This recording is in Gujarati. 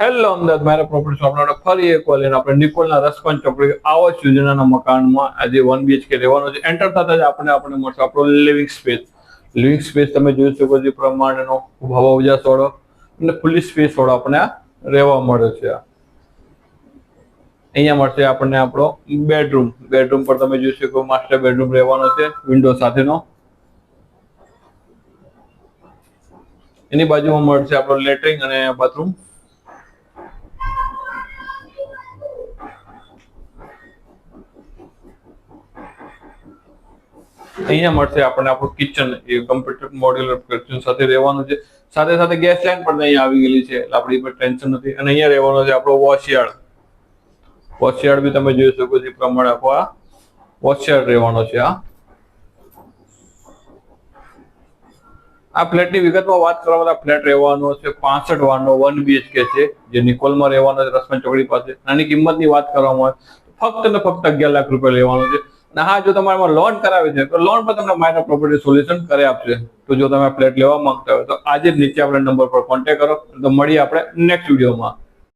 હેલો અમદાવાદ મારા પ્રોપર્ટી આપણે ફરી એક વાર લઈને આપણે નિકોલના રસપંચ ચોકડી આવાસ યોજનાના મકાનમાં આજે 1 BHK રહેવાનો છે. એન્ટર થતા જ આપણે મળશે આપણો લિવિંગ સ્પેસ. લિવિંગ સ્પેસ તમે જોઈ શકો છો પ્રમાણેનો હવા ઉજાસ વાળો અને ખુલ્લી સ્પેસ વાળો આપણે આ રહેવા મળે છે. અહીંયા મળશે આપણને આપણો બેડરૂમ. બેડરૂમ પર તમે જોઈ શકો માસ્ટર બેડરૂમ રહેવાનો છે વિન્ડો સાથેનો. એની બાજુમાં મળશે આપણો લેટ્રિન અને બાથરૂમ. અહીંયા મળશે આપણને આપણું કિચન એ કમ્પ્યુટર મોડ્યુલર કિચન સાથે રહેવાનું છે. સાથે સાથે ગેસ લાઈન પણ અહીંયા આવી ગયેલી છે એટલે આપણી પર ટેન્શન નથી. અને અહીંયા રહેવાનો છે આપણો વોશયાર્ડ. વોશયાર્ડ બી તમે જોઈ શકો છો પ્રમાણે આપણો આ વોશયાર્ડ રહેવાનો છે. આ ફ્લેટની વિગતમાં વાત કરવામાં આ ફ્લેટ રહેવાનો છે 65 વારનો 1 BHK છે જે નિકોલમાં રહેવાનો છે રસપંચ ચોકડી પાસે. આની કિંમતની વાત કરવામાં આવે ફક્ત ને ફક્ત 11 લાખ રૂપિયા લેવાનો છે. અને હા, જો તમારે લોન કરાવે છે તો લોન પર તમને માઇનર પ્રોપર્ટી સોલ્યુશન કરી આપશે. તો જો તમે ફ્લેટ લેવા માંગતા હોય તો આજે જ નીચે આપણે નંબર પર કોન્ટેક્ટ કરો. તો મળીએ આપણે નેક્સ્ટ વિડીયોમાં.